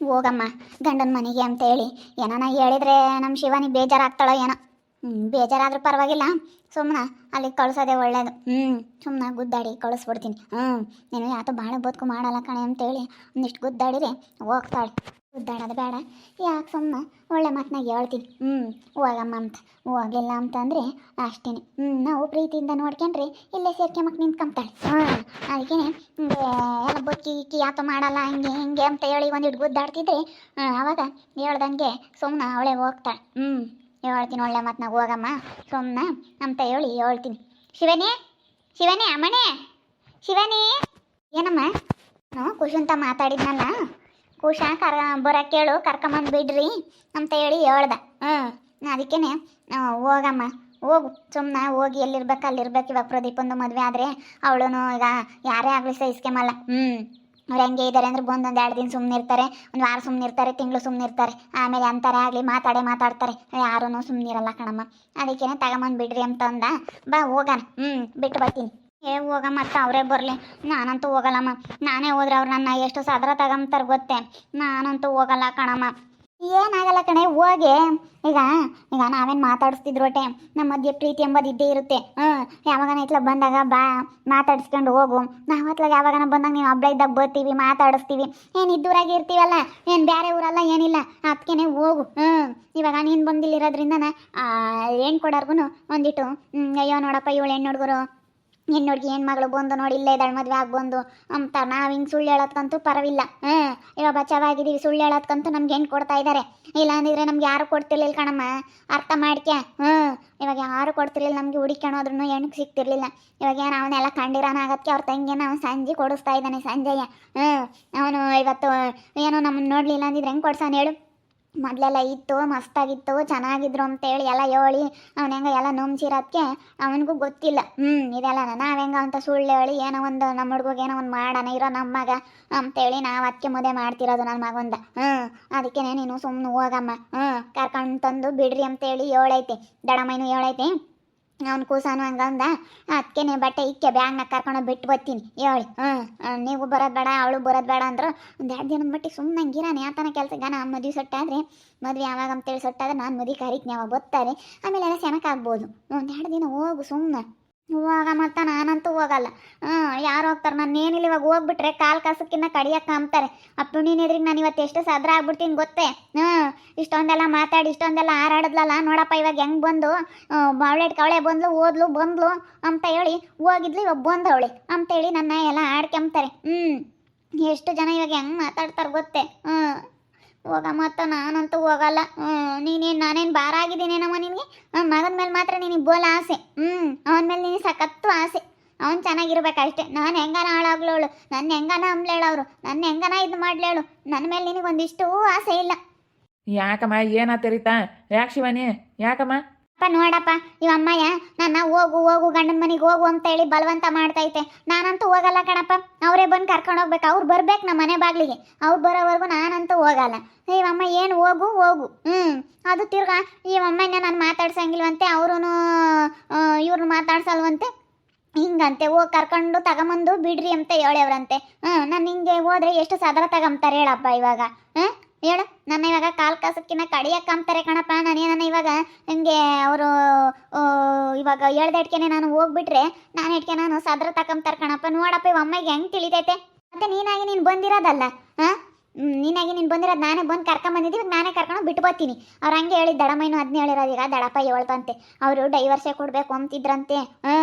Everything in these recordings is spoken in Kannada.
ಹೋಗಮ್ಮ ಗಂಡನ ಮನೆಗೆ ಅಂತ ಹೇಳಿ ಏನಾನ ಹೇಳಿದ್ರೆ ನಮ್ಮ ಶಿವಾನಿ ಬೇಜಾರಾಗ್ತಾಳೋ ಏನೋ. ಬೇಜಾರಾದ್ರೂ ಪರವಾಗಿಲ್ಲ, ಸುಮ್ಮನೆ ಅಲ್ಲಿಗೆ ಕಳ್ಸೋದೇ ಒಳ್ಳೇದು. ಸುಮ್ಮನೆ ಗುದ್ದಾಡಿ ಕಳಿಸ್ಬಿಡ್ತೀನಿ. ನೀನು ಯಾತೋ ಭಾಳ ಬದುಕು ಮಾಡಲ್ಲ ಕಣೆ ಅಂತೇಳಿ ಒಂದಿಷ್ಟು ಗುದ್ದಾಡಿದ್ರೆ ಹೋಗ್ತಾಳೆ. ಗುದ್ದಾಡೋದು ಬೇಡ, ಯಾಕೆ ಸುಮ್ಮನೆ ಒಳ್ಳೆ ಮಾತನಾಗ ಹೇಳ್ತೀನಿ. ಹೋಗಮ್ಮ ಅಂತ. ಹೋಗಿಲ್ಲ ಅಂತಂದರೆ ಅಷ್ಟೇ. ನಾವು ಪ್ರೀತಿಯಿಂದ ನೋಡ್ಕೊಂಡ್ರೆ ಇಲ್ಲೇ ಸೇರ್ಕೊಂಬಕ್ಕೆ ನಿಂತ್ಕೊಂತಾಳೆ. ಅದಕ್ಕೆ ಎಲ್ಲ ಬದುಕಿ ಇಕ್ಕಿ ಯಾತೋ ಮಾಡಲ್ಲ ಹಂಗೆ ಹಿಂಗೆ ಅಂತ ಹೇಳಿ ಒಂದಿಟ್ಟು ಗುದ್ದಾಡ್ತಿದ್ರೆ ಆವಾಗ ಹೇಳ್ದಂಗೆ ಸುಮ್ಮನೆ ಅವಳೇ ಹೋಗ್ತಾಳೆ. ಹೇಳ್ತೀನಿ ಒಳ್ಳೆ ಮಾತನಾಗ ಹೋಗಮ್ಮ ಸುಮ್ಮನೆ ಅಂತ ಹೇಳಿ ಹೇಳ್ತೀನಿ. ಶಿವನೇ ಶಿವನೇ ಅಮ್ಮನೇ ಶಿವನೇ. ಏನಮ್ಮ ಖುಷಿ ಅಂತ ಮಾತಾಡಿದ್ನಲ್ಲ, ಖುಷ ಬರೋಕ್ಕೆ ಕೇಳು ಕರ್ಕೊಂಬಂದು ಬಿಡ್ರಿ ಅಂತ ಹೇಳಿ ಹೇಳ್ದೆ. ಅದಕ್ಕೇ ಹೋಗಮ್ಮ ಹೋಗು, ಸುಮ್ಮನೆ ಹೋಗಿ ಎಲ್ಲಿರ್ಬೇಕು ಅಲ್ಲಿರ್ಬೇಕು. ಇವಾಗ ಪ್ರದೀಪಂದು ಮದುವೆ ಆದರೆ ಅವಳು ಈಗ ಯಾರೇ ಆಗಲಿ ಸಹಿಸ್ಕೊಂಬಲ್ಲ. ಅವ್ರು ಹೆಂಗೆ ಇದ್ದಾರೆ ಅಂದರೆ ಬಂದೊಂದು 2 ದಿನ ಸುಮ್ಮನೆ ಇರ್ತಾರೆ, ಒಂದು ವಾರ ಸುಮ್ಮನೆ ಇರ್ತಾರೆ, ತಿಂಗಳು ಸುಮ್ಮನೆ ಇರ್ತಾರೆ. ಆಮೇಲೆ ಅಂತಾರೆ ಆಗಲಿ ಮಾತಾಡ್ತಾರೆ. ಯಾರೂ ಸುಮ್ಮನೆ ಇರಲ್ಲ ಕಣಮ್ಮ. ಅದಕ್ಕೇ ತಗೊಂಬಂದು ಬಿಡ್ರಿ ಅಂತ ಅಂದ. ಬಾ ಹೋಗೋಣ. ಬಿಟ್ಟು ಬರ್ತೀನಿ. ಹೋಗಮ್ಮ ಅಕ್ಕ ಅವರೇ ಬರಲಿ, ನಾನಂತೂ ಹೋಗಲ್ಲಮ್ಮ. ನಾನೇ ಹೋದ್ರೆ ಅವ್ರು ನನ್ನ ಎಷ್ಟು ಸದರ ತಗೊಂತಾರೆ ಗೊತ್ತೇ. ನಾನಂತೂ ಹೋಗಲ್ಲ ಕಣಮ್ಮ. ಏನಾಗಲ್ಲ ಕಣೆ ಹೋಗಿ. ಈಗ ನಾವೇನು ಮಾತಾಡಿಸ್ತಿದ್ರು ಒಟ್ಟೆ ನಮ್ಮ ಮಧ್ಯೆ ಪ್ರೀತಿ ಎಂಬುದು ಇದ್ದೇ ಇರುತ್ತೆ. ಯಾವಾಗನ ಇತ್ಲಾಗ ಬಂದಾಗ ಬಾ ಮಾತಾಡಿಸ್ಕೊಂಡು ಹೋಗು. ನಾವು ಅತ್ಲಾಗ ಯಾವಾಗನ ಬಂದಾಗ ನೀವು ಹಬ್ಬ ಇದ್ದಾಗ ಬರ್ತೀವಿ, ಮಾತಾಡಿಸ್ತೀವಿ. ಏನು ಇದ್ದೂರಾಗಿ ಇರ್ತೀವಲ್ಲ, ಏನು ಬೇರೆ ಊರಲ್ಲ ಏನಿಲ್ಲ. ಅದಕ್ಕೇ ಹೋಗು. ಇವಾಗ ನೀನು ಬಂದಿಲ್ಲಿರೋದ್ರಿಂದ ಹೆಣ್ಣು ಕೊಡೋರ್ಗು ಒಂದಿಟ್ಟು ಅಯ್ಯೋ ನೋಡಪ್ಪ ಇವಳು ಹೆಣ್ಣು ಹುಡುಗರು ಹೆಣ್ಣುಡ್ಗಿ ಏನು ಮಗಳು ಬಂದು ನೋಡಿ ಇಲ್ಲೇ ಇದ್ದಾಳೆ ಮದುವೆ ಆಗ್ಬಂದು ಅಂತ ನಾವು ಹಿಂಗೆ ಸುಳ್ಳು ಹೇಳೋದ್ಕಂತೂ ಪರವಿಲ್ಲ. ಇವಾಗ ಬಚಾವಾಗಿದ್ದೀವಿ, ಸುಳ್ಳು ಹೇಳೋದ್ಕಂತೂ ನಮ್ಗೆ ಹೆಣ್ಣು ಕೊಡ್ತಾ ಇದ್ದಾರೆ. ಇಲ್ಲ ಅಂದಿದ್ರೆ ನಮ್ಗೆ ಯಾರು ಕೊಡ್ತಿರ್ಲಿಲ್ಲ ಕಣಮ್ಮ, ಅರ್ಥ ಮಾಡ್ಕ್ಯಾ. ಇವಾಗ ಯಾರು ಕೊಡ್ತಿರ್ಲಿಲ್ಲ ನಮಗೆ, ಹುಡುಕ್ಯಾಣೋದ್ರೂ ಹೆಣ್ಣಿಗೆ ಸಿಗ್ತಿರ್ಲಿಲ್ಲ. ಇವಾಗ ಏನು ಅವನ್ನೆಲ್ಲ ಕಂಡಿರೋನ ಆಗಕ್ಕೆ ಅವ್ರ ತಂಗಿನ ಅವ್ನು ಸಂಜೆ ಕೊಡಿಸ್ತಾ ಇದ್ದಾನೆ. ಸಂಜೆಯ ಅವನು ಇವತ್ತು ಏನೋ ನಮ್ಮನ್ನು ನೋಡಲಿಲ್ಲ ಅಂದಿದ್ರೆ ಹೆಂಗೆ ಕೊಡ್ಸಾನ ಹೇಳು. ಮೊದಲೆಲ್ಲ ಇತ್ತು, ಮಸ್ತಾಗಿತ್ತು, ಚೆನ್ನಾಗಿದ್ರು ಅಂತೇಳಿ ಎಲ್ಲ ಹೇಳಿ ಅವನ ಹೆಂಗೆ ಎಲ್ಲ ನಂಬಿಸಿರೋದಕ್ಕೆ ಅವನಿಗೂ ಗೊತ್ತಿಲ್ಲ. ಇದೆಲ್ಲ ನಾವು ಹೆಂಗೆ ಅಂತ ಸುಳ್ಳು ಹೇಳಿ ಏನೋ ಒಂದು ನಮ್ಮ ಹುಡುಗಿಗೆ ಏನೋ ಒಂದು ಮಾಡೋಣ ಇರೋ ನಮ್ಮ ಮಗ ಅಂತೇಳಿ ನಾವು ಅದಕ್ಕೆ ಮದುವೆ ಮಾಡ್ತಿರೋದು ನನ್ನ ಮಗಂದ. ಅದಕ್ಕೆ ನೀನು ಸುಮ್ಮನೆ ಹೋಗಮ್ಮ. ಕರ್ಕೊಂಡು ತಂದು ಬಿಡ್ರಿ ಅಂತೇಳಿ ಹೇಳೈತೆ, ದಡಮೈನು ಹೇಳೈತೆ. ಅವ್ನು ಕೂಸಾನು ಹಂಗಂದ. ಅದಕ್ಕೆ ಬಟ್ಟೆ ಇಕ್ಕೆ ಬ್ಯಾಗ್ನಾಗ ಕರ್ಕೊಂಡು ಬಿಟ್ಟು ಬರ್ತೀನಿ ಹೇಳಿ. ನೀವು ಬರೋದು ಬೇಡ, ಅವಳು ಬರೋದು ಬೇಡ ಅಂದ್ರೆ ಒಂದು 2 ದಿನದ ಮಟ್ಟಿಗೆ ಸುಮ್ಮನೆ ಹಂಗಿರಾನೆ ಆತನ ಕೆಲಸ. ಈಗ ನಾನು ಮದುವೆ ಸೊಟ್ಟಾದರೆ ಮದುವೆ ಯಾವಾಗ ಅಂತೇಳಿ ಸೊಟ್ಟಾದ್ರೆ ನಾನು ಮದುವೆ ಕರೀತೀನಿ, ಅವಾಗ ಬರ್ತಾರೆ. ಆಮೇಲೆ ಎಲ್ಲ ಚೆನ್ನಾಗಾಗ್ಬೋದು. ಒಂದು 2 ದಿನ ಹೋಗು ಸುಮ್ಮನೆ. ಹೋಗ ಮತ್ತು ನಾನಂತೂ ಹೋಗಲ್ಲ. ಯಾರು ಹೋಗ್ತಾರೆ? ನಾನು ಏನಿಲ್ಲ ಇವಾಗ ಹೋಗ್ಬಿಟ್ರೆ ಕಾಲು ಕಸಕ್ಕಿನ್ನ ಕಡಿಯಕ್ಕೆ ಅಂಬ್ತಾರೆ. ಅಪ್ಪು ನೀನು ಎದ್ರಿಗೆ ನಾನು ಇವತ್ತು ಎಷ್ಟು ಸದ್ರ ಆಗ್ಬಿಡ್ತೀನಿ ಗೊತ್ತೇ. ಇಷ್ಟೊಂದೆಲ್ಲ ಮಾತಾಡಿ ಇಷ್ಟೊಂದೆಲ್ಲ ಹಾರಾಡಿದ್ಲಲ್ಲ ನೋಡಪ್ಪ ಇವಾಗ ಹೆಂಗೆ ಬಂದು ಬಾವ್ಳೆಟ್ ಕವಳೆ ಬಂದ್ಲು ಅಂತ ಹೇಳಿ ಹೋಗಿದ್ಲು, ಇವಾಗ ಬಂದವಳೆ ಅಂತೇಳಿ ನನ್ನ ಎಲ್ಲ ಆಡ್ಕೊಂಬ್ತಾರೆ. ಎಷ್ಟು ಜನ ಇವಾಗ ಹೆಂಗೆ ಮಾತಾಡ್ತಾರೆ ಗೊತ್ತೇ. ಹೋಗ ಮತ್ತು ನಾನಂತೂ ಹೋಗಲ್ಲ. ನಾನೇನು ಭಾರ ಆಗಿದ್ದೀನೇನಮ್ಮ ನಿನಗೆ? ಮಗನ ಮೇಲೆ ಮಾತ್ರ ನಿನಗೆ ಬೋಲ ಆಸೆ. ಅವನ ಮೇಲೆ ನಿನಗೆ ಸಖತ್ತು ಆಸೆ. ಅವನು ಚೆನ್ನಾಗಿರ್ಬೇಕಷ್ಟೆ. ನಾನು ಹೆಂಗಾನ ಹಾಳಾಗ್ಲವಳು, ನನ್ನ ಹೆಂಗಾನ ಅಂಬ್ಲೇಳವ್ರು, ನನ್ನ ಹೆಂಗಾನ ಇದು ಮಾಡ್ಲೇಳು. ನನ್ನ ಮೇಲೆ ನಿನಗೆ ಒಂದಿಷ್ಟು ಆಸೆ ಇಲ್ಲ. ಯಾಕಮ್ಮ ಏನಾತರಿತಾ? ಯಾಕೆ ಶಿವಾನಿ ಯಾಕಮ್ಮ? ಅಪ್ಪ ನೋಡಪ್ಪ, ಇವಮ್ಮಯ್ಯ ನನ್ನ ಹೋಗು ಗಂಡನ ಮನೆಗೆ ಹೋಗು ಅಂತ ಹೇಳಿ ಬಲವಂತ ಮಾಡ್ತೈತೆ. ನಾನಂತೂ ಹೋಗಲ್ಲ ಕಣಪ್ಪ. ಅವರೇ ಬಂದು ಕರ್ಕೊಂಡು ಹೋಗ್ಬೇಕು. ಅವ್ರು ಬರ್ಬೇಕು ನಮ್ಮ ಮನೆ ಬಾಗಿಲಿಗೆ. ಅವ್ರು ಬರೋವರೆಗೂ ನಾನಂತೂ ಹೋಗಲ್ಲ. ಇವಮ್ಮ ಏನು ಹೋಗು. ಅದು ತಿರ್ಗಾ ಇವಮ್ಮನ ನಾನು ಮಾತಾಡ್ಸಂಗಿಲ್ವಂತೆ, ಅವರು ಇವ್ರನ್ನ ಮಾತಾಡ್ಸಲ್ವಂತೆ. ಹಿಂಗಂತೆ ಹೋಗಿ ಕರ್ಕೊಂಡು ತಗೊಂಬಂದು ಬಿಡ್ರಿ ಅಂತ ಹೇಳವ್ರಂತೆ. ನಾನು ಹಿಂಗೆ ಹೋದ್ರೆ ಎಷ್ಟು ಸದರ ತಗೊಂತಾರೆ ಹೇಳಪ್ಪ ಇವಾಗ. ಹೇಳು, ನನ್ನ ಇವಾಗ ಕಾಲು ಕಾಸಕ್ಕಿನ್ನ ಕಡಿಯಕ್ಕೆ ಅಂತಾರೆ ಕಣಪ್ಪ. ನನ್ನ ಇವಾಗ ಹಿಂಗೆ ಅವರು ಇವಾಗ ಹೇಳ್ದಟ್ಕೆನೆ ನಾನು ಹೋಗ್ಬಿಟ್ರೆ ನಾನು ಸದ್ರ ತಗೊಂತಾರೆ ಕಣಪ್ಪ. ನೋಡಪ್ಪ ಇವ ಅಮ್ಮಗೆ ಹೆಂಗೆ ತಿಳಿತೈತೆ. ಮತ್ತೆ ನೀನಾಗಿ ನೀನು ಬಂದಿರೋದಲ್ಲ, ನೀನಾಗಿ ನೀನು ಬಂದಿರೋದು ನಾನೇ ಬಂದು ಕರ್ಕೊಂಬಂದಿದ್ದೀವಿ. ನಾನೇ ಕರ್ಕೊಂಡು ಬಿಟ್ಟು ಬರ್ತೀನಿ. ಅವ್ರು ಹಂಗೆ ಹೇಳಿದ್ದು ದಡಮೈನು 17 ಹೇಳಿರೋದು. ಈಗ ದಡಪ್ಪ ಹೇಳ್ತಂತೆ ಅವರು ಡೈವರ್ಸೇ ಕೊಡಬೇಕು ಅಂತಿದ್ರಂತೆ.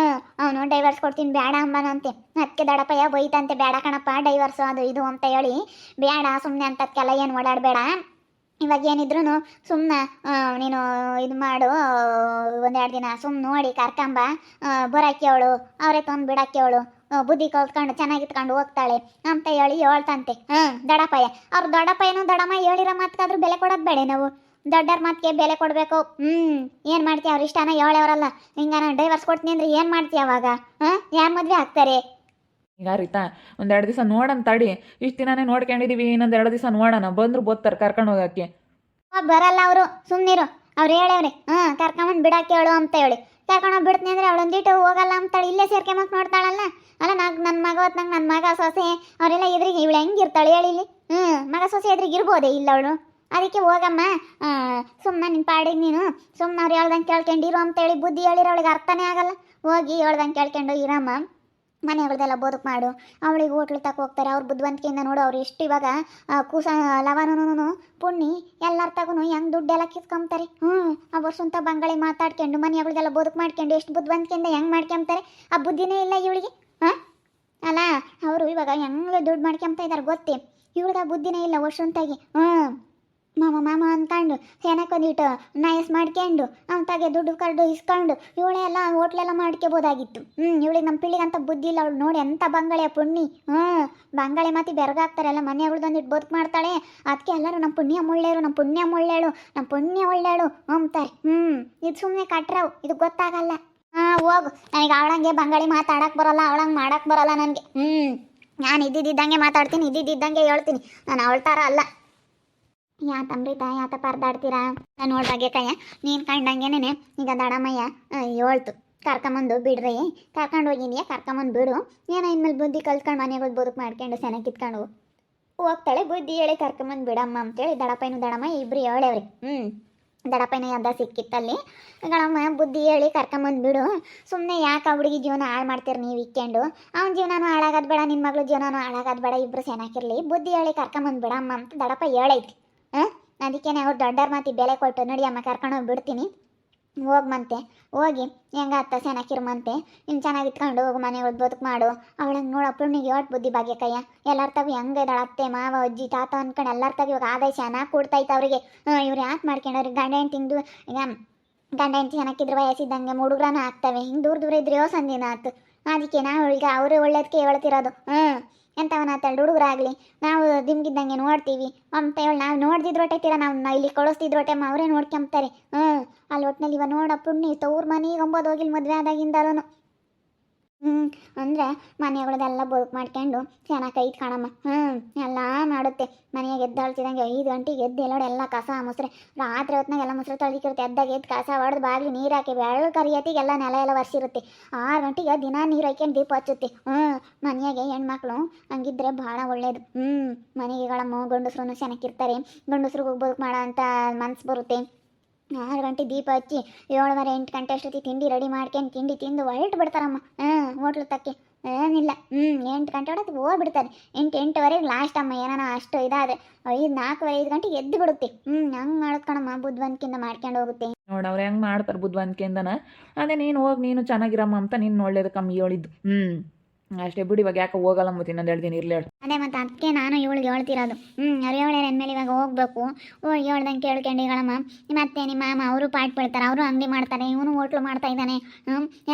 ಅವನು ಡೈವರ್ಸ್ ಕೊಡ್ತೀನಿ ಬೇಡ ಅಂಬನಂತೆ. ಅದಕ್ಕೆ ದಡಪ್ಪಯ್ಯ ಬೈತಂತೆ, ಬೇಡ ಕಣಪ್ಪ ಡೈವರ್ಸು ಅದು ಇದು ಅಂತ ಹೇಳಿ ಬೇಡ ಸುಮ್ಮನೆ ಅಂತದಕ್ಕೆಲ್ಲ ಏನು ಓಡಾಡಬೇಡ. ಇವಾಗ ಏನಿದ್ರು ಸುಮ್ಮನೆ ನೀನು ಇದು ಮಾಡು, 1-2 ದಿನ ಸುಮ್ಮನೆ ನೋಡಿ ಕರ್ಕೊಂಬ. ಬರೋಕ್ಕೆ ಅವಳು ಅವರೇ ತಂದು ಬಿಡೋಕ್ಕೆ ಅವಳು ಬುದ್ಧಿ ಕಲ್ತ್ಕೊಂಡು ಚೆನ್ನಾಗಿತ್ಕೊಂಡು ಹೋಗ್ತಾಳೆ ಅಂತ ಹೇಳಿ ಹೇಳ್ತಂತೆ. ದಡಪ್ಪಯ್ಯ ಅವ್ರು ದೊಡ್ಡಪ್ಪಯ್ಯನೂ ದೊಡ್ಡಮ್ಮ ಹೇಳಿರೋ ಮಾತ್ಕಾದ್ರೂ ಬೆಲೆ ಕೊಡೋದು ಬೇಡ. ನಾವು ದೊಡ್ಡರ ಮಾತಿಗೆ ಬೆಲೆ ಕೊಡಬೇಕು. ಏನು ಮಾಡ್ತೀಯ? ಅವ್ರು ಇಷ್ಟನ ಹೇಳೋರಲ್ಲ. ಹಿಂಗ ನಾನು ಡೈವರ್ಸ್ ಕೊಡ್ತೀನಿ ಅಂದರೆ ಏನು ಮಾಡ್ತೀಯ ಅವಾಗ? ಯಾರು ಮದುವೆ ಆಗ್ತಾರೆ? ಈಗ ರೀತಾ 1-2 ದಿವಸ ನೋಡೋಣ ತಡಿ. ಇಷ್ಟು ದಿನಾನೇ ನೋಡ್ಕೊಂಡಿದ್ದೀವಿ, ಇನ್ನೊಂದು 2 ದಿವಸ ನೋಡೋಣ. ಬಂದ್ರು ಬೋತ್ತಾರೆ ಕರ್ಕೊಂಡು ಹೋಗಕ್ಕೆ. ಬರಲ್ಲ ಅವರು, ಸುಮ್ಮನಿರು. ಅವ್ರು ಹೇಳವ್ರಿ ಕರ್ಕೊಂಬಂದು ಬಿಡಕ್ಕೆ ಹೇಳು ಅಂತ ಹೇಳಿ. ಕರ್ಕೊಂಡೋಗಿ ಬಿಡ್ತೀನಿ ಅಂದರೆ ಅವಳೊಂದಿಟ್ಟು ಹೋಗಲ್ಲ ಅಂತಾಳೆ. ಇಲ್ಲೇ ಸೇರ್ಕೊಂಬಕ್ಕೆ ನೋಡ್ತಾಳಲ್ಲ. ಅಲ್ಲ ನನ್ನ ಮಗ ಹೊತ್ನಂಗೆ ನನ್ನ ಮಗ ಸೊಸೆ ಅವರೆಲ್ಲ ಇದ್ರಿಗೆ ಇವಳು ಹೆಂಗಿರ್ತಾಳೆ ಹೇಳಿ ಇಲ್ಲಿ. ಮಗ ಸೊಸೆ ಎದ್ರಿಗೆ ಇರ್ಬೋದೇ ಇಲ್ಲ ಅವಳು. ಅದಕ್ಕೆ ಹೋಗಮ್ಮ, ಸುಮ್ಮನೆ ನಿನ್ನ ಪಾಡಿಗೆ ನೀನು ಸುಮ್ಮನೆ ಅವ್ರು ಹೇಳ್ದಂಗೆ ಕೇಳ್ಕೊಂಡಿರು ಅಂತೇಳಿ ಬುದ್ಧಿ ಹೇಳಿರೋ ಅವಳಿಗೆ ಅರ್ಥನೇ ಆಗಲ್ಲ. ಹೋಗಿ ಹೇಳ್ದಂಗೆ ಕೇಳ್ಕೊಂಡು ಇರಮ್ಮ, ಮನೆಗಳದೆಲ್ಲ ಬದುಕು ಮಾಡು. ಅವಳಿಗೆ ಹೋಟ್ಲು ತಕ್ಕ ಹೋಗ್ತಾರೆ, ಅವ್ರ ಬುದ್ಧಿವಂತಿಕೆಯಿಂದ ನೋಡು. ಅವ್ರು ಎಷ್ಟು ಇವಾಗ ಕೂಸ ಲವನೂ ಪುಣ್ಣಿ ಎಲ್ಲರ ತಗೂ ಹೆಂಗೆ ದುಡ್ಡೆಲ್ಲ ಕಿತ್ಕೊಂತಾರೆ. ಆ ವರ್ಷಂತ ಬಂಗಾಳಿ ಮಾತಾಡ್ಕೊಂಡು ಮನೆಗಳಿಗೆಲ್ಲ ಬದುಕು ಮಾಡ್ಕೊಂಡು ಎಷ್ಟು ಬುದ್ಧಿವಂತಿಕೆಯಿಂದ ಹೆಂಗೆ ಮಾಡ್ಕೊಂತಾರೆ. ಆ ಬುದ್ಧಿನೇ ಇಲ್ಲ ಇವಳಿಗೆ. ಅಲ್ಲ, ಅವರು ಇವಾಗ ಹೆಂಗೆ ದುಡ್ಡು ಮಾಡ್ಕೊಂತ ಇದ್ದಾರೆ ಗೊತ್ತೇ, ಇವಳಿಗೆ ಆ ಬುದ್ಧಿನೇ ಇಲ್ಲ ವರ್ಷಂತಾಗಿ. ಮಾಮ ಅಂದ್ಕೊಂಡು ಏನಕ್ಕೊಂದಿಟ್ಟು ನಯಸ್ ಮಾಡ್ಕೊಂಡು ಅವತಾಗೆ ದುಡ್ಡು ಕರ್ದು ಇಸ್ಕೊಂಡು ಇವಳೆಲ್ಲ ಹೋಟ್ಲೆಲ್ಲ ಮಾಡ್ಕೋಬೋದಾಗಿತ್ತು. ಇವಳಿಗೆ ನಮ್ಮ ಪಿಳ್ಳಿಗಂತ ಬುದ್ಧಿ ಇಲ್ಲ. ಅವಳು ನೋಡಿ ಎಂಥ ಬಂಗಾಳೆ ಪುಣ್ಣಿ. ಬಂಗಾಳೆ ಮಾತಿ ಬೆರಗಾಗ್ತಾರಲ್ಲ, ಮನೆಯವ್ಳದೊಂದಿಟ್ಟು ಬದುಕು ಮಾಡ್ತಾಳೆ. ಅದಕ್ಕೆ ಎಲ್ಲರೂ ನಮ್ಮ ಪುಣ್ಯ ಒಳ್ಳೆಯರು, ನಮ್ಮ ಪುಣ್ಯ ಒಳ್ಳೆಯಳು, ನಮ್ಮ ಪುಣ್ಯ ಒಳ್ಳೆಯಳು ಅಂತಾರೆ. ಇದು ಸುಮ್ಮನೆ ಕಟ್ರವು, ಇದು ಗೊತ್ತಾಗಲ್ಲ. ಹೋಗು, ನನಗೆ ಅವಳಂಗೆ ಬಂಗಾಳಿ ಮಾತಾಡಕ್ಕೆ ಬರೋಲ್ಲ, ಅವಳಂಗೆ ಮಾಡಕ್ಕೆ ಬರೋಲ್ಲ ನನಗೆ. ನಾನು ಇದ್ದಿದ್ದಂಗೆ ಮಾತಾಡ್ತೀನಿ, ಇದ್ದಿದ್ದಂಗೆ ಹೇಳ್ತೀನಿ. ನಾನು ಅವಳ ಥರ ಅಲ್ಲ. ಯಾತ ಅಮೃತ, ಯಾತ ಪರದಾಡ್ತೀರಾ? ನಾನು ನೋಡ್ದಾಗೆ ಕಯ್ಯ ನೀನು ಕಂಡಂಗೆನೇ ಈಗ ದಡಮಯ್ಯ ಹೇಳ್ತು, ಕರ್ಕೊಂಬಂದು ಬಿಡ್ರಿ, ಕರ್ಕೊಂಡು ಹೋಗಿದ್ಯಾ ಕರ್ಕೊಂಬಂದು ಬಿಡು. ಏನೋ ಇನ್ಮೇಲೆ ಬುದ್ಧಿ ಕಲ್ತ್ಕೊಂಡು ಮನೆಗೆ ಬದುಕು ಮಾಡ್ಕೊಂಡು ಸೆನೆ ಕಿತ್ಕೊಂಡು ಹೋಗ್ತಾಳೆ. ಬುದ್ಧಿ ಹೇಳಿ ಕರ್ಕೊಂಬಂದು ಬಿಡಮ್ಮ ಅಂತೇಳಿ ದಡಪೈನು ದಡಮ್ಮ ಇಬ್ರು ಹೇಳೇವ್ರಿ. ದಡಪೈನ ಅದ ಸಿಕ್ಕಿತ್ತಲ್ಲಿ ಗಳಮ್ಮ ಬುದ್ಧಿ ಹೇಳಿ ಕರ್ಕೊಂಬಂದು ಬಿಡು. ಸುಮ್ಮನೆ ಯಾಕೆ ಆ ಹುಡುಗಿ ಜೀವನ ಹಾಳು ಮಾಡ್ತೀರಿ ನೀವು ಇಕ್ಕೊಂಡು? ಅವ್ನ ಜೀವನನೂ ಹಾಳಾಗೋದು ಬೇಡ, ನಿನ್ನ ಮಗಳು ಜೀವನನೂ ಹಾಳಾಗೋದು ಬೇಡ, ಇಬ್ಬರು ಸೆನಾಕಿರಲಿ. ಬುದ್ಧಿ ಹೇಳಿ ಕರ್ಕೊಂಬಂದು ಬಿಡಮ್ಮ ಅಂತ ದಡಪ ಹೇಳೈತಿ. ಅದಕ್ಕೇನೆ ಅವ್ರು ದೊಡ್ಡವ್ರ ಮಾತಿ ಬೆಲೆ ಕೊಟ್ಟು ನಡಿಯಮ್ಮ ಕರ್ಕೊಂಡು ಹೋಗಿ ಬಿಡ್ತೀನಿ, ಹೋಗ್ಮಂತೆ. ಹೋಗಿ ಹೆಂಗ ಅತ್ತ ಸೆನಾಕಿರ್ಮಂತೆ, ಇನ್ನು ಚೆನ್ನಾಗಿ ಇಟ್ಕೊಂಡು ಹೋಗು, ಮನೆಗಳು ಬದುಕು ಮಾಡು. ಅವಳಂಗೆ ನೋಡು ಅಪ್ಪನಿಗೆ ಯೋಟ್ ಬುದ್ಧಿ ಭಾಗ್ಯ ಕಯ್ಯ. ಎಲ್ಲರ ತಗು ಹೆಂಗೆ ಇದ್ದಾಳೆ ಅತ್ತೆ ಮಾವ ಅಜ್ಜಿ ತಾತ ಅಂದ್ಕೊಂಡು ಎಲ್ಲರ ತಗು ಇವಾಗ ಆದಾಯ ಚೆನ್ನಾಗಿ ಕೊಡ್ತೈತೆ ಅವ್ರಿಗೆ. ಇವ್ರು ಯಾಕೆ ಮಾಡ್ಕೊಂಡವ್ರಿಗೆ ಗಂಡ ಹೆಂಡ್ತಿಂದು ಈಗ ಗಂಡ ಹೆಂಡ್ತಿ ಚೆನ್ನಾಗಿದ್ರೆ ವಯಸ್ಸಿದ್ದಂಗೆ ಹುಡುಗ್ರನ ಆಗ್ತವೆ. ಹಿಂಗೆ ದೂರ ಇದ್ರೆ ಸಂದಿನ ಆಯ್ತು. ಅದಕ್ಕೆ ನಾವು ಈಗ ಅವರೇ ಒಳ್ಳೇದಕ್ಕೆ ಹೇಳ್ತಿರೋದು. ಎಂಥವನಾತಳ್ಳಿ ಹುಡುಗರಾಗಲಿ ನಾವು ದಿಮ್ಗಿದ್ದಂಗೆ ನೋಡ್ತೀವಿ ಅಂತ ಹೇಳಿ ನಾವು ನೋಡ್ದಿದ್ರೊಟ್ಟೈತೀರ, ನಾವು ಇಲ್ಲಿ ಕಳಿಸ್ತಿದ್ರೊಟ್ಟೆ ಅವರೇ ನೋಡ್ಕೊಂತಾರೆ. ಅಲ್ಲಿ ಒಟ್ಟಿನಲ್ಲಿ ಇವ ನೋಡ ಪುಣ್ಯ ತವ್ರ ಮನೆಗೆ 9 ಹೋಗಿಲ್ ಮದುವೆ ಆದಾಗಿಂದಾರೂ. ಅಂದರೆ ಮನೆಗಳದೆಲ್ಲ ಬದುಕು ಮಾಡ್ಕೊಂಡು ಚೆನ್ನಾಗಿ ಕೈತ್ ಕಾಣಮ್ಮ. ಎಲ್ಲ ಮಾಡುತ್ತೆ. ಮನೆಯಾಗ ಎದ್ದಾಳ್ತಿದಂಗೆ 5 ಗಂಟೆಗೆ ಎದ್ದು ಎಲ್ಲೋಡೆಲ್ಲ ಕಸ ಮೊಸರೆ, ರಾತ್ರಿ ಹೊತ್ತಿನಾಗೆಲ್ಲ ಮೊಸರು ತೊಳ್ದಿಕ್ಕಿರುತ್ತೆ. ಎದ್ದಾಗ ಎದ್ದು ಕಸ ಹೊಡೆದು ಬಾಗಿಲು ನೀರು ಹಾಕಿ ಬೆಳ್ಳು ಕರಿಯತ್ತಿಗೆಲ್ಲ ನೆಲ ಎಲ್ಲ ಒರೆಸಿರುತ್ತೆ. 6 ಗಂಟೆಗೆ ದಿನ ನೀರು ಹಾಕ್ಯಂಡು ದೀಪ ಹಚ್ಚುತ್ತೆ. ಮನೆಯಾಗೆ ಹೆಣ್ಮಕ್ಳು ಹಂಗಿದ್ರೆ ಭಾಳ ಒಳ್ಳೇದು. ಮನೆಗೆಗಳಮ್ಮ ಗಂಡಸ್ರು ಚೆನ್ನಾಗಿರ್ತಾರೆ. ಗಂಡಸ್ರಿಗೆ ಬದುಕು ಮಾಡೋ ಅಂತ ಮನ್ಸು ಬರುತ್ತೆ. 6 ಗಂಟೆ ದೀಪ ಹಚ್ಚಿ 7:30 8 ಗಂಟೆ ಅಷ್ಟೊತ್ತಿಗೆ ತಿಂಡಿ ರೆಡಿ ಮಾಡ್ಕೊಂಡು ತಿಂಡಿ ತಿಂದು ಹೊರಟು ಬಿಡ್ತಾರಮ್ಮ ಹೋಟ್ಲು ತಕ್ಕೆ. ಏನಿಲ್ಲ 8 ಗಂಟೆ ಹೊಡೆದು ಹೋಗ್ಬಿಡ್ತಾರೆ. 8 8:15 ಲಾಸ್ಟ್ ಅಮ್ಮ. ಏನೋ ಅಷ್ಟು ಇದಾದೆ 4 5 ಗಂಟೆಗೆ ಎದ್ದು ಬಿಡುತ್ತೆ. ಹಂಗೆ ಮಾಡ್ಕೊಳಮ್ಮ ಬುದ್ಧಿವಂತಿಕೆಯಿಂದ ಮಾಡ್ಕೊಂಡು ಹೋಗುತ್ತೆ. ನೋಡಿ ಅವ್ರು ಹೆಂಗೆ ಮಾಡ್ತಾರೆ ಬುದ್ಧಿವಂತಿಕೆಯಿಂದನ. ಅದೇ ನೀನು ಹೋಗಿ ನೀನು ಚೆನ್ನಾಗಿರಮ್ಮ ಅಂತ ನೀನು ಒಳ್ಳೇದು ಕಮ್ಮಿ ಹೇಳಿದ್ದು. ಅಷ್ಟೇ ಬಿಡಿ. ಇವಾಗ ಯಾಕೆ ಹೋಗಲ್ಲ ಮತ್ತೆ ಇನ್ನೊಂದು 2 ದಿನ ಇರಲಿ ಹೇಳಿ. ಅದೇ ಮತ್ತು ಅದಕ್ಕೆ ನಾನು ಇವಳಿಗೆ ಹೇಳ್ತಿರೋದು. ಅವ್ರು ಹೇಳ್ಯಾರ ಅಂದಮೇಲೆ ಇವಾಗ ಹೋಗ್ಬೇಕು. ಹೋಗಿ ಹೇಳ್ದಂಗೆ ಕೇಳ್ಕೊಂಡಿಗಳಮ್ಮ. ಮತ್ತೆ ನಿಮ್ಮ ಮಾಮ ಅವರು ಪಾಟ್ ಬೀಳ್ತಾರೆ, ಅವರು ಅಂಗಡಿ ಮಾಡ್ತಾರೆ, ಇವನು ಹೋಟ್ಲು ಮಾಡ್ತಾ ಇದ್ದಾನೆ.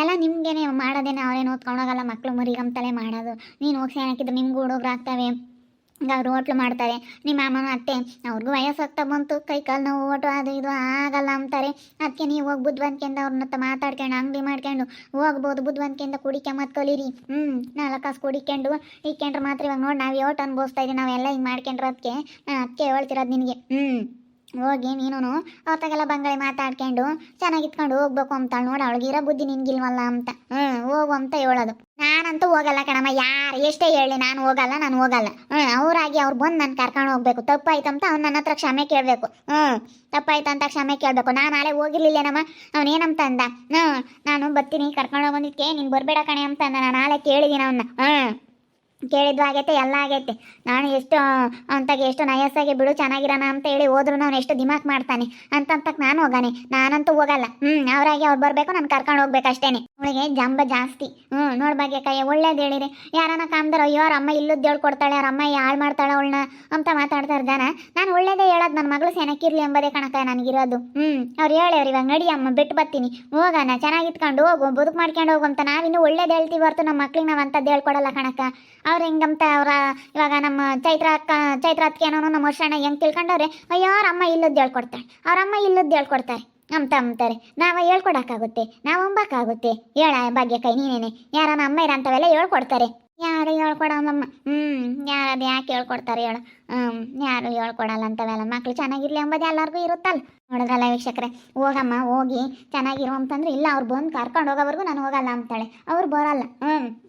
ಎಲ್ಲ ನಿಮ್ಗೇನೆ ಮಾಡೋದೇನೆ, ಅವರೇನು ಓದ್ಕೊಂಡೋಗಲ್ಲ, ಮಕ್ಕಳು ಮರಿಗಂತಲೇ ಮಾಡೋದು. ನೀನು ಹೋಗಿ ಸೇನಾಕಿದ್ರೆ ನಿಮ್ಗೆ ಹುಡುಗ್ರು ಆಗ್ತವೆ, ಈಗ ಅವ್ರು ಹೋಟ್ಲು ಮಾಡ್ತಾರೆ. ನಿಮ್ಮ ಮಾಮನ ಅತ್ತೆ ಅವ್ರಿಗೂ ವಯಸ್ಸಾಗ್ತಾ ಬಂತು, ಕೈ ಕಾಲು ನೋವು ಓಟು ಅದು ಇದು ಆಗಲ್ಲ ಅಂತಾರೆ. ಅದಕ್ಕೆ ನೀವು ಹೋಗಿ ಬುದ್ಧಿವಂತಿಕೆಯಿಂದ ಅವ್ರನ್ನ ಮಾತಾಡ್ಕೊಂಡು ಅಂಗಡಿ ಮಾಡ್ಕೊಂಡು ಹೋಗ್ಬೋದು. ಬುದ್ಧಿವಂತಿಕೆಯಿಂದ ಕುಡಿಕೊಂಬತ್ತು ಕಲೀರಿ. 4 ಕಾಸು ಕುಡಿಕೊಂಡು ಇಕ್ಕೊಂಡ್ರೆ ಮಾತ್ರ ಇವಾಗ ನೋಡಿ ನಾವು ಯೋಟ್ ಅನ್ಭವಿಸ್ತಾ ಇದ್ದೀವಿ. ನಾವೆಲ್ಲ ಹಿಂಗೆ ಮಾಡ್ಕೊಂಡ್ರೆ ಅದಕ್ಕೆ ಹೇಳ್ತಿರೋದು ನಿನಗೆ. ಹೋಗಿ ನೀನು ಅವ್ರತಾಗೆಲ್ಲ ಬಂಗಾಳಿ ಮಾತಾಡ್ಕೊಂಡು ಚೆನ್ನಾಗಿತ್ಕೊಂಡು ಹೋಗ್ಬೇಕು ಅಂತಾಳೆ. ನೋಡಿ ಅವಳಿಗಿರೋ ಬುದ್ಧಿ ನಿನ್ಗಿಲ್ವಲ್ಲ ಅಂತ. ಹೋಗು ಅಂತ ಹೇಳೋದು. ನಾನಂತೂ ಹೋಗಲ್ಲ ಕಣಮ್ಮ, ಯಾರು ಎಷ್ಟೇ ಹೇಳಿ ನಾನು ಹೋಗಲ್ಲ. ಅವರಾಗಿ ಅವ್ರು ಬಂದು ನಾನು ಕರ್ಕೊಂಡು ಹೋಗ್ಬೇಕು. ತಪ್ಪಾಯ್ತಂತ ಅವ್ನು ನನ್ನ ಹತ್ರ ಕ್ಷಮೆ ಕೇಳಬೇಕು. ತಪ್ಪಾಯ್ತಂತ ಕ್ಷಮೆ ಕೇಳಬೇಕು. ನಾನು ನಾಳೆ ಹೋಗಿರ್ಲಿಲ್ಲೇನಮ್ಮ, ಅವನೇನಂತ ಅಂದ, ನಾನು ಬರ್ತೀನಿ ಕರ್ಕೊಂಡು ಹೋಗೋದಕ್ಕೆ ನೀನು ಬರಬೇಡ ಕಣೆ ಅಂತ ಅಂದ. ನಾನು ನಾಳೆ ಕೇಳಿದ್ದೀನಿ ಅವನ್ನ. ಕೇಳಿದ್ದು ಆಗೈತೆ, ಎಲ್ಲ ಆಗೈತೆ. ನಾನು ಎಷ್ಟು ಅಂತಾಗೆ ಎಷ್ಟು ನಯಸ್ಸಾಗಿ ಬಿಡು ಚೆನ್ನಾಗಿರೋಣ ಅಂತ ಹೇಳಿ ಹೋದ್ರು ಅವ್ನು ಎಷ್ಟು ದಿಮಾಕ್ ಮಾಡ್ತಾನೆ ಅಂತಂತಕ್ಕೆ ನಾನು ಹೋಗಾನೆ. ನಾನಂತೂ ಹೋಗಲ್ಲ. ಅವರಾಗಿ ಅವ್ರು ಬರಬೇಕು, ನಾನು ಕರ್ಕೊಂಡು ಹೋಗ್ಬೇಕು ಅಷ್ಟೇನೆ. ಅವಳಿಗೆ ಜಂಬ ಜಾಸ್ತಿ. ನೋಡ್ಬಾಗ್ಯ ಕೈ ಒಳ್ಳೇದು ಹೇಳಿರಿ. ಯಾರನ್ನ ಕಾಮ್ದಾರ ಅಯ್ಯೋ ಅವ್ರ ಅಮ್ಮ ಇಲ್ಲದ್ದು ಹೇಳ್ಕೊಡ್ತಾಳೆ, ಅವ್ರ ಅಮ್ಮ ಹಾಳು ಮಾಡ್ತಾಳೆ ಅವಳನ್ನ ಅಂತ ಮಾತಾಡ್ತಾರೆ ಜನ. ನಾನು ಒಳ್ಳೇದೇ ಹೇಳೋದು, ನನ್ನ ಮಗಳು ಸೆನಕಿರ್ಲಿ ಎಂಬುದೇ ಕಣಕ ನನಗಿರೋದು. ಅವ್ರು ಹೇಳೇವ್ರಿ ಇವಾಗ ನಡಿ ಅಮ್ಮ ಬಿಟ್ಟು ಬರ್ತೀನಿ, ಹೋಗೋಣ ಚೆನ್ನಾಗಿತ್ಕೊಂಡು ಹೋಗು, ಬದುಕು ಮಾಡ್ಕೊಂಡು ಹೋಗು ಅಂತ ನಾವಿನ್ನೂ ಒಳ್ಳೇದು ಹೇಳ್ತೀವಿ ಹೊರತು ನಮ್ಮ ಮಕ್ಳಿಗೆ ನಾವು ಅಂಥದ್ದು ಹೇಳ್ಕೊಡಲ್ಲ ಕಣಕ. ಅವ್ರು ಹೆಂಗಂತ ಇವಾಗ ನಮ್ಮ ಚೈತ್ರ ಅತ್ತಿಗೆ ಏನೋ ನಮ್ಮ ವರ್ಷಣ ಹೆಂಗೆ ತಿಳ್ಕೊಂಡವ್ರೆ, ಅಯ್ಯೋ ಅವ್ರ ಅಮ್ಮ ಇಲ್ಲದ್ದು ಹೇಳ್ಕೊಡ್ತಾಳೆ, ಅವ್ರ ಅಮ್ಮ ಇಲ್ಲದ್ದು ಹೇಳ್ಕೊಡ್ತಾರೆ ಅಂತಾರೆ. ನಾವು ಹೇಳ್ಕೊಡಕ್ಕಾಗುತ್ತೆ, ನಾವು ಅಂಬಕ್ಕಾಗುತ್ತೆ? ಹೇಳ ಭಾಗ್ಯ ಕೈ ನೀನೇನೆ. ಯಾರನ್ನ ಅಮ್ಮ ಇರಂಥವೆಲ್ಲ ಹೇಳ್ಕೊಡ್ತಾರೆ? ಯಾರು ಹೇಳ್ಕೊಡಮ್ಮ? ಯಾರದು ಯಾಕೆ ಹೇಳ್ಕೊಡ್ತಾರೆ ಹೇಳು? ಯಾರು ಹೇಳ್ಕೊಡಲ್ಲ ಅಂತವೆಲ್ಲ ಮಕ್ಳು ಚೆನ್ನಾಗಿರ್ಲಿ ಎಂಬುದು ಎಲ್ಲರಿಗೂ ಇರುತ್ತಲ್ಲ. ನೋಡಿದ್ರಲ್ಲ ವೀಕ್ಷಕರೇ, ಹೋಗಮ್ಮ ಹೋಗಿ ಚೆನ್ನಾಗಿರು ಅಂತಂದ್ರೆ ಇಲ್ಲ, ಅವ್ರು ಬಂದು ಕರ್ಕೊಂಡು ಹೋಗೋವರೆಗೂ ನಾನು ಹೋಗಲ್ಲ ಅಂತಾಳೆ. ಅವ್ರು ಬರಲ್ಲ.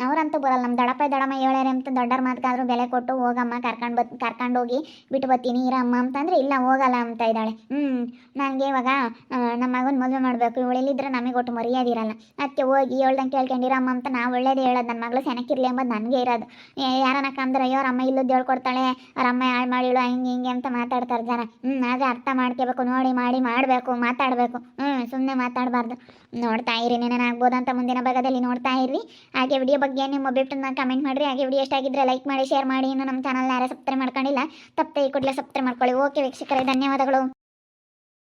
ಅವ್ರಂತೂ ಬರಲ್ಲ. ನಮ್ಮ ದಡಪ್ಪ ಹೇಳ್ಯಾರೆ ಅಂತ ದೊಡ್ಡರ ಮಾತುಗಾದ್ರೂ ಬೆಲೆ ಕೊಟ್ಟು ಹೋಗಮ್ಮ ಕರ್ಕೊಂಡೋಗಿ ಬಿಟ್ಟು ಬರ್ತೀನಿ ಇರಮ್ಮ ಅಂತಂದ್ರೆ ಇಲ್ಲ ಹೋಗಲ್ಲ ಅಂತ ಇದ್ದಾಳೆ. ನನಗೆ ಇವಾಗ ನಮ್ಮ ಮಗನ ಮದುವೆ ಮಾಡಬೇಕು, ಇವಳಿಲ್ಲಿದ್ರೆ ನಮಗೆ ಒಟ್ಟು ಮರ್ಯಾದಿರಲ್ಲ. ಅದಕ್ಕೆ ಹೋಗಿ ಹೇಳ್ದಂಗೆ ಕೇಳ್ಕೊಂಡಿರಮ್ಮ ಅಂತ ನಾವು ಒಳ್ಳೇದೇ ಹೇಳೋದು. ನನ್ನ ಮಗಳು ಸೆನಕ್ಕಿರ್ಲಿ ಎಂಬುದು ನನಗೆ ಇರೋದು. ಯಾರನ್ನ ಕಂದ್ರೆ ಅಯ್ಯೋ ಅವ್ರ ಅಮ್ಮ ಇಲ್ಲದ್ದು ಹೇಳ್ಕೊಡ್ತಾಳೆ, ಅವ್ರ ಅಮ್ಮ ಹಾಳು ಮಾಡಿಳು ಹಿಂಗೆ ಹಿಂಗೆ ಅಂತ ಮಾತಾಡ್ತಾರೆ ಜನ. ಆದರೆ ಅರ್ಥ ಮಾಡ್ಕೋಬೇಕು, ನೋಡಿ ಮಾಡಬೇಕು, ಮಾತಾಡಬೇಕು. ಸುಮ್ಮನೆ ಮಾತಾಡಬಾರ್ದು. ನೋಡ್ತಾ ಇರಿ, ಏನೇನಾಗ್ಬೋದಂತ ಮುಂದಿನ ಭಾಗದಲ್ಲಿ ನೋಡ್ತಾ ಇರಿ. ಹಾಗೆ ವಿಡಿಯೋ ಬಗ್ಗೆ ನಿಮ್ಮ ಒಬ್ಬಿಟ್ಟು ಕಮೆಂಟ್ ಮಾಡಿರಿ. ಹಾಗೆ ವಿಡಿಯೋ ಇಷ್ಟ ಆಗಿದ್ರೆ ಲೈಕ್ ಮಾಡಿ, ಶೇರ್ ಮಾಡಿ. ಇನ್ನು ನಮ್ಮ ಚಾನಲ್ ಯಾರೇ ಸಬ್ಸ್ಕ್ರೈಬ್ ಮಾಡ್ಕೊಂಡಿಲ್ಲ ತಪ್ಪದೆ ಈ ಕೂಡಲೇ ಸಬ್ಸ್ಕ್ರೈಬ್ ಮಾಡ್ಕೊಳ್ಳಿ. ಓಕೆ ವೀಕ್ಷಕರೇ, ಧನ್ಯವಾದಗಳು.